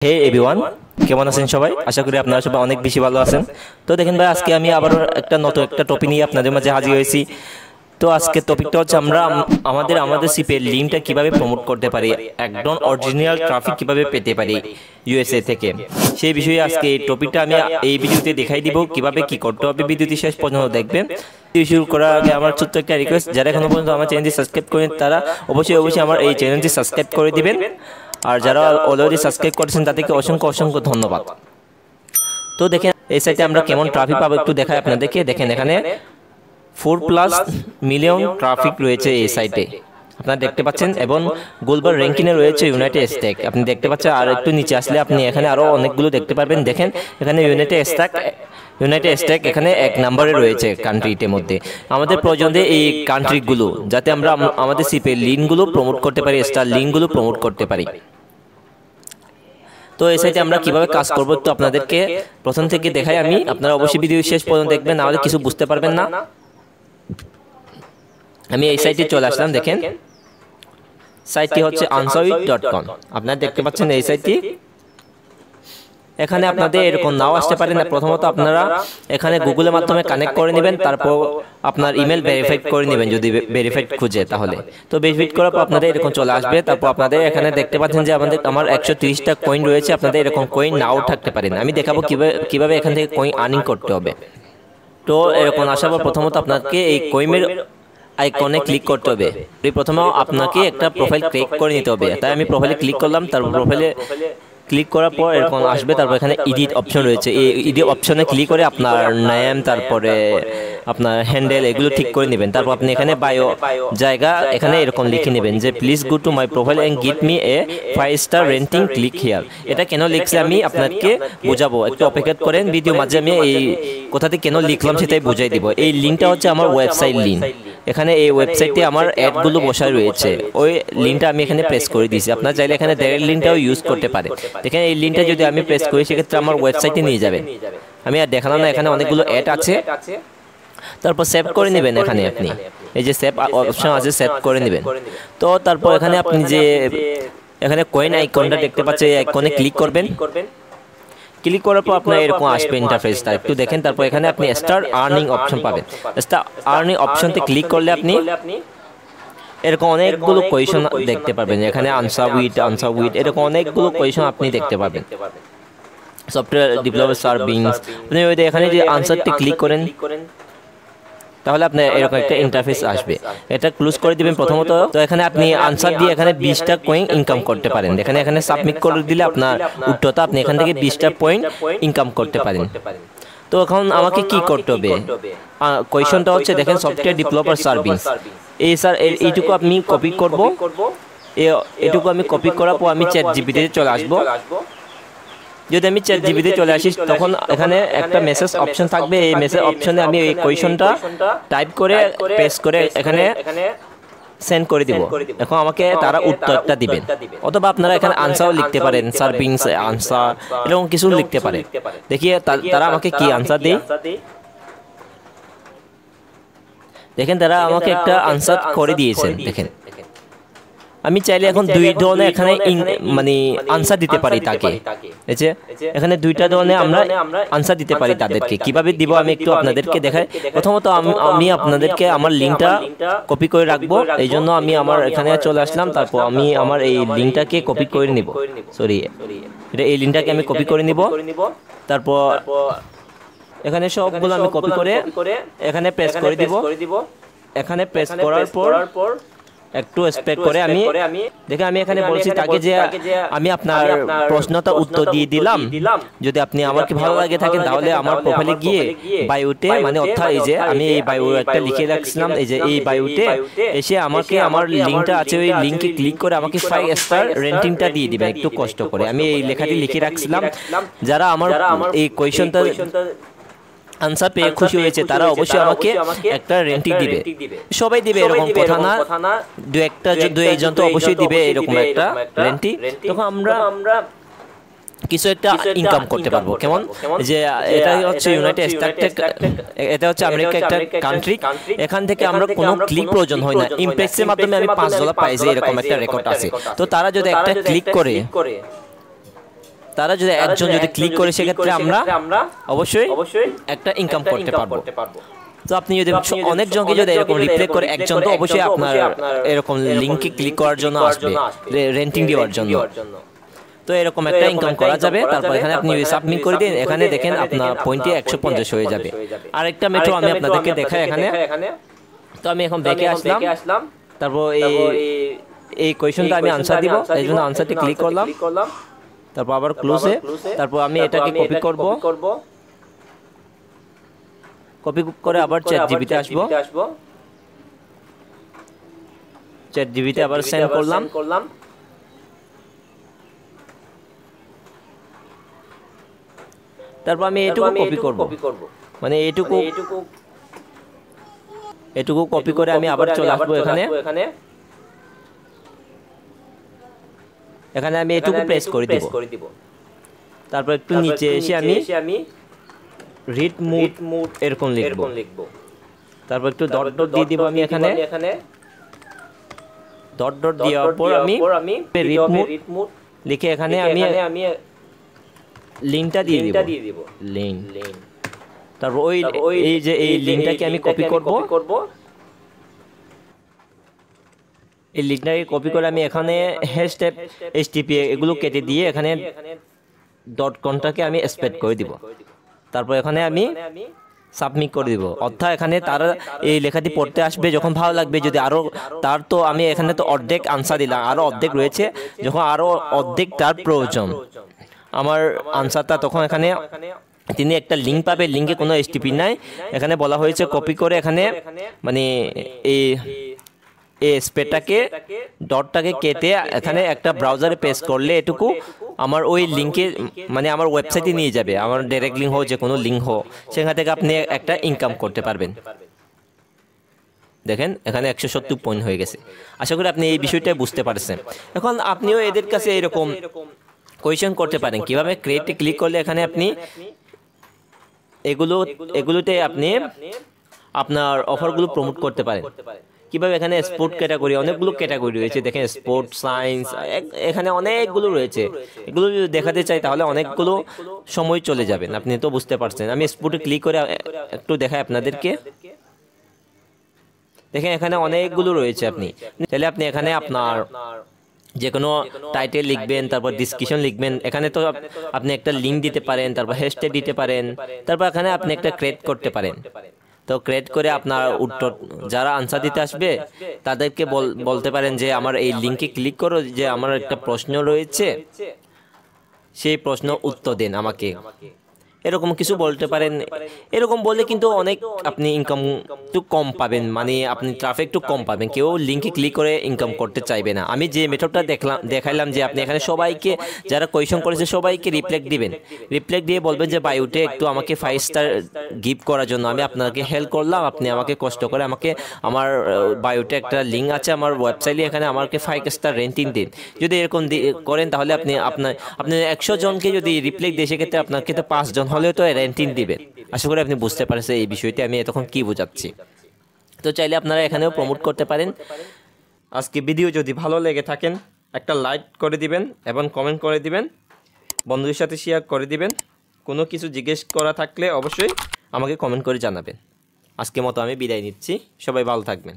হে everyone, কেমন আছেন সবাই? আশা করি আপনারা সবাই অনেক বেশি ভালো আছেন। তো দেখেন ভাই, আজকে আমি আবারও একটা নতুন একটা টপিক নিয়ে আপনাদের মাঝে হাজির হয়েছি। তো আজকে টপিকটা হচ্ছে আমরা আমাদের সিপের লিঙ্কটা কিভাবে প্রমোট করতে পারি, একদম অরিজিনাল ট্রাফিক কিভাবে পেতে পারি ইউএসএ থেকে, সেই বিষয়ে আজকে এই টপিকটা আমি এই ভিডিওতে দেখাই দিব কিভাবে কি করতে হবে। ভিডিওটি শেষ পর্যন্ত দেখবেন। শুরু করার আগে আমার ছোট্ট একটা রিকোয়েস্ট, যারা এখনো পর্যন্ত আমার চ্যানেলটি সাবস্ক্রাইব করেন তারা অবশ্যই আমার এই চ্যানেলটি সাবস্ক্রাইব করে দিবেন। আর যারা অলরেডি সাবস্ক্রাইব করেছেন তাদেরকে অসংখ্য ধন্যবাদ। তো দেখেন এই সাইটে আমরা কেমন ট্রাফিক পাবো একটু দেখাই আপনাদেরকে। দেখেন এখানে 4+ মিলিয়ন ট্রাফিক রয়েছে এই সাইটে, আপনারা দেখতে পাচ্ছেন, এবং গ্লোবাল র্যাঙ্কিংয়ে রয়েছে ইউনাইটেড স্টেটস, আপনি দেখতে পাচ্ছেন। আর একটু নিচে আসলে আপনি এখানে আরও অনেকগুলো দেখতে পারবেন। দেখেন এখানে ইউনাইটেড স্টেটস এখানে 1 নম্বরে রয়েছে কান্ট্রিটির মধ্যে। আমাদের প্রয়োজন এই কান্ট্রিগুলো, যাতে আমরা আমাদের সিপের লিঙ্কগুলো প্রমোট করতে পারি, স্টার লিঙ্কগুলো প্রমোট করতে পারি। তো এই সাইটে আমরা কিভাবে কাজ করব তো আপনাদেরকে প্রথম থেকে দেখাই আমি, আপনারা অবশ্যই ভিডিও শেষ পর্যন্ত দেখবেন, নাহলে কিছু বুঝতে পারবেন না। আমি এই সাইটে চলে আসলাম। দেখেন সাইটটি হচ্ছে answerwith.com, আপনারা দেখতে পাচ্ছেন এই সাইটটি। এখানে আপনাদের এরকম নাও আসতে পারে না। প্রথমত আপনারা এখানে গুগলের মাধ্যমে কানেক্ট করে নেবেন, তারপর আপনার ইমেল ভেরিফাইড করে নেবেন যদি ভেরিফাইড খুঁজে, তাহলে তো ভেরিফাইড করার পর আপনাদের এরকম চলে আসবে। তারপর আপনাদের এখানে দেখতে পাচ্ছেন যে আমার 130টা কয়েন রয়েছে। আপনাদের এরকম কয়েন নাও থাকতে পারেন। আমি দেখাবো কিভাবে এখান থেকে কয়েন আর্নিং করতে হবে। তো এরকম আসার পর প্রথমত আপনাকে এই কয়েনের আইকনে ক্লিক করতে হবে। প্রথমে আপনাকে একটা প্রোফাইল ক্রিয়েট করে নিতে হবে। তাই আমি প্রোফাইলে ক্লিক করলাম। তারপর প্রোফাইলে ক্লিক করার পর এরকম আসবে। তারপর এখানে এডিট অপশন রয়েছে, এই এডিট অপশনে ক্লিক করে আপনার নেম, তারপরে আপনার হ্যান্ডেল, এগুলো ঠিক করে নেবেন। তারপর আপনি এখানে বায়ো জায়গা এখানে এরকম লিখে নেবেন যে please go to my profile and give me a 5-star rating, click here. এটা কেন লিখছে আমি আপনাকে বোঝাবো, একটু অপেক্ষা করেন। ভিডিও মাঝে আমি এই কথাতে কেন লিখলাম সেটাই বুঝাই দিব। এই লিঙ্কটা হচ্ছে আমার ওয়েবসাইট লিঙ্ক। এখানে এই ওয়েবসাইটে আমার অ্যাডগুলো বসায় রয়েছে, ওই লিঙ্কটা আমি এখানে প্রেস করে দিয়েছি। আপনারা চাইলে এখানে ডাইরেক্ট লিঙ্কটাও ইউজ করতে পারে। দেখেন এই লিঙ্কটা যদি আমি প্রেস করি সেক্ষেত্রে আমার ওয়েবসাইটে নিয়ে যাবেন। আমি আর দেখালাম না, এখানে অনেকগুলো অ্যাড আছে। তারপর সেভ করে নেবেন। এখানে আপনি এই যে সেভ অপশন আছে, সেভ করে নেবেন। তো তারপর এখানে আপনি যে এখানে কয়েন আইকনটা দেখতে পাচ্ছেন, এই আইকনে ক্লিক করবেন। ক্লিক করার পর আপনার এরকম আসবে ইন্টারফেসটা, একটু দেখেন। তারপর এখানে আপনি স্টার আর্নিং অপশন পাবেন। স্টার আর্নিং অপশনতে ক্লিক করলে আপনি এরকম অনেকগুলো কোয়েশন দেখতে পাবেন। এখানে আনসার উইথ এরকম অনেকগুলো কোয়েশন আপনি দেখতে পাবেন। সফটওয়্যার ডেভেলপার সার্ভিস, আপনি ওই এখানে যে আনসারটি ক্লিক করেন তাহলে আপনার এরকম একটা ইন্টারফেস আসবে। এটা ক্লোজ করে দিবেন প্রথমত। তো এখানে আপনি আনসার দিয়ে এখানে 20টা কয়েন ইনকাম করতে পারেন। এখানে সাবমিট করে দিলে আপনার উত্তরটা আপনি এখান থেকে 20টা পয়েন্ট ইনকাম করতে পারেন। তো এখন আমাকে কি করতে হবে, কোয়েশনটা হচ্ছে দেখেন সফটওয়্যার ডেভেলপার সার্ভিস। এইটুকু আমি কপি করব। এটুকু আমি কপি করার পর আমি চ্যাটজিপিটিতে চলে আসবো। যদি আমি চ্যাটজিপিটিতে চলে আসি তখন এখানে একটা মেসেজ অপশন থাকবে। এই মেসেজ অপশনে আমি এই কোয়েশনটা টাইপ করে পেস্ট করে এখানে সেন্ড করে দিব। এখন আমাকে তারা উত্তরটা দিবেন, অথবা আপনারা এখানে আনসারও লিখতে পারেন, সার্ভিংস আনসার এরকম কিছু লিখতে পারেন। দেখিয়ে তারা আমাকে কি আনসার দেয়। দেখেন তারা আমাকে একটা আনসার করে দিয়েছেন। দেখেন আমি চাইলে এখন 2 ধরনের এখানে মানে আনসার দিতে পারি তাকে। এখানে 2টা ধরনের আমরা আনসার দিতে পারি তাদেরকে। কিভাবে দিব আমি একটু আপনাদেরকে দেখাই। প্রথমত আমি আপনাদেরকে আমার লিঙ্কটা কপি করে রাখবো, এই জন্য আমি আমার এখানে চলে আসলাম। তারপর আমি আমার এই লিঙ্কটাকে কপি করে নিব, এই লিঙ্কটাকে আমি কপি করে নিব। তারপর এখানে সবগুলো আমি কপি করে এখানে পেস্ট করে দিব। এখানে পেস্ট করার পর একটু এক্সপেক্ট করে আমি দেখে আমি এখানে বলছি তাকে যে আমি আপনার প্রশ্নটা উত্তর দিয়ে দিলাম। যদি আপনি আমাকে ভালো লাগে থাকেন তাহলে আমার প্রোফাইলে গিয়ে বায়োতে, মানে অর্থাৎ এই যে আমি এই বায়ো একটা লিখে রাখছিলাম, এই যে এই বায়োতে এসে আমাকে আমার লিঙ্কটা আছে, ওই লিঙ্কে ক্লিক করে আমাকে 5-star রেটিংটা দিয়ে দিবেন একটু কষ্ট করে। আমি এই লেখাটি লিখে রাখছিলাম। যারা আমার এই কোয়েশনটা আনসার পেয়ে খুশি হয়েছে তারা অবশ্যই আমাকে একটা রেটিং দিবে। সবাই দিবে এরকম কথা না, দু একজন তো অবশ্যই দিবে এরকম একটা রেটিং। তখন আমরা কিছু একটা ইনকাম করতে পারবো। কেমন যে এটা হচ্ছে ইউনাইটেড স্টেটস, এটা হচ্ছে আমেরিকা একটা কান্ট্রি। এখান থেকে আমরা কোনো ক্লিক প্রয়োজন হয় না, ইমপ্রেসের মাধ্যমে আমি $5 পাই যে এরকম একটা রেকর্ড আছে। তো তারা যদি একটা ক্লিক করে তারা যদি একজন যদি ক্লিক করে সেক্ষেত্রে আমরা অবশ্যই একটা ইনকাম করতে পারবো। তো আপনি যদি অনেক জনকে যদি এরকম রিপ্লে করে একজন, তো অবশ্যই আপনার এরকম লিঙ্কে ক্লিক করার জন্য আসবে রেন্টিং দেওয়ার জন্য। তো এরকম একটা ইনকাম করা যাবে। তারপর এখানে আপনি সাবমিট করে দিন, এখানে দেখেন আপনার পয়েন্টে 150 হয়ে যাবে। আরেকটা মেথড আমি আপনাদেরকে দেখাই এখানে। তো আমি এখন ব্যাকে আসলাম, তারপর এই কোয়েশ্চনটা আমি আনসার দিব, এই জন্য আনসারটি ক্লিক করলাম, তারপর আবার ক্লোজে। তারপর আমি এটাকে কপি করব, কপি করে আবার চ্যাট জিবিতে আসবো, চ্যাট জিবিতে আবার সেন্ড করলাম। তারপর আমি এটুকু কপি করব, মানে এটুকু কপি করে আমি আবার চলে আসবো এখানে। এখানে আমি এটুকু প্রেস করে দিব, তারপর একটু নিচে এসে আমি রিড মুড এরকম লিখবো। তারপর একটু ডট ডট দিয়ে দিব আমি এখানে, ডট ডট দেওয়ার পর আমি রিড মুড লিখে এখানে আমি লিঙ্কটা দিয়ে দিব, লিঙ্ক। তারপর এই যে এই লিঙ্কটাকে আমি কপি করব, এই লিঙ্কটাকে কপি করে আমি এখানে হ্যাশট্যাগ HTTP এগুলো কেটে দিয়ে এখানে .com-টাকে আমি স্পেড করে দিব। তারপর এখানে আমি সাবমিট করে দিব। অর্থাৎ এখানে তারা এই লেখাটি পড়তে আসবে, যখন ভালো লাগবে যদি আরও তার, তো আমি এখানে তো অর্ধেক আনসার দিলাম, আরও অর্ধেক রয়েছে, যখন আরও অর্ধেক তার প্রয়োজন আমার আনসারটা, তখন এখানে তিনি একটা লিঙ্ক পাবে, লিঙ্কে কোনো HTTP নাই, এখানে বলা হয়েছে কপি করে এখানে মানে এই স্পেডটাকে ডটটাকে কেটে এখানে একটা ব্রাউজারে পেস্ট করলে এটুকু আমার ওই লিঙ্কে মানে আমার ওয়েবসাইটে নিয়ে যাবে, আমার ডাইরেক্ট লিঙ্ক হোক যে কোনো লিঙ্ক হোক, সেখান থেকে আপনি একটা ইনকাম করতে পারবেন। দেখেন এখানে 170 পয়েন্ট হয়ে গেছে। আশা করি আপনি এই বিষয়টা বুঝতে পারছেন। এখন আপনিও এদের কাছে এরকম কোয়েশ্চেন করতে পারেন কিভাবে ক্রিয়েটে ক্লিক করলে এখানে আপনি এগুলোতে আপনি আপনার অফারগুলো প্রমোট করতে পারেন। কিভাবে এখানে স্পোর্ট ক্যাটাগরি, অনেকগুলো ক্যাটাগরি রয়েছে, দেখেন স্পোর্ট, সায়েন্স, এখানে অনেকগুলো রয়েছে। এগুলো যদি দেখাতে চাই তাহলে অনেকগুলো সময় চলে যাবেন, আপনি তো বুঝতে পারছেন। আমি স্পোর্টে ক্লিক করে একটু দেখাই আপনাদেরকে। দেখেন এখানে অনেকগুলো রয়েছে, আপনি তাহলে আপনি এখানে আপনার যে কোনো টাইটেল লিখবেন, তারপর ডিসক্রিপশন লিখবেন, এখানে তো আপনি একটা লিঙ্ক দিতে পারেন, তারপর হ্যাশট্যাগ দিতে পারেন, তারপর এখানে আপনি একটা ক্রিয়েট করতে পারেন। তো ক্রিয়েট করে আপনার উত্তর যারা আনসার দিতে আসবে তাদেরকে বলতে পারেন যে আমার এই লিঙ্কে ক্লিক করো, যে আমার একটা প্রশ্ন রয়েছে, সেই প্রশ্ন উত্তর দেন আমাকে, এরকম কিছু বলতে পারেন। এরকম বললে কিন্তু অনেক আপনি ইনকাম একটু কম পাবেন, মানে আপনি ট্রাফিক একটু কম পাবেন, কেউ লিঙ্কে ক্লিক করে ইনকাম করতে চাইবে না। আমি যে মেথডটা দেখাইলাম যে আপনি এখানে সবাইকে যারা কোয়েশ্চন করেছে সবাইকে রিপ্লাই দিবেন, রিপ্লাই দিয়ে বলবেন যে বায়োতে একটু আমাকে 5 স্টার গিফট করার জন্য আমি আপনাকে হেল্প করলাম, আপনি আমাকে কষ্ট করে আমাকে আমার বায়োতে একটা লিঙ্ক আছে আমার ওয়েবসাইটে, এখানে আমাকে 5 স্টার রেটিং দিন। যদি এরকম করেন তাহলে আপনি 100 জনকে যদি রিপ্লাই দিয়ে সেক্ষেত্রে আপনাকে তো 5 জন হলেও তো রেটিং দিবেন। আশা করি আপনি বুঝতে পারছেন এই বিষয়টি আমি তখন কি বোঝাচ্ছি। তো চাইলে আপনারা এখানেও প্রমোট করতে পারেন। আজকে ভিডিও যদি ভালো লেগে থাকেন একটা লাইক করে দিবেন এবং কমেন্ট করে দিবেন, বন্ধুদের সাথে শেয়ার করে দিবেন। কোনো কিছু জিজ্ঞেস করা থাকলে অবশ্যই আমাকে কমেন্ট করে জানাবেন। আজকের মতো আমি বিদায় নিচ্ছি, সবাই ভালো থাকবেন।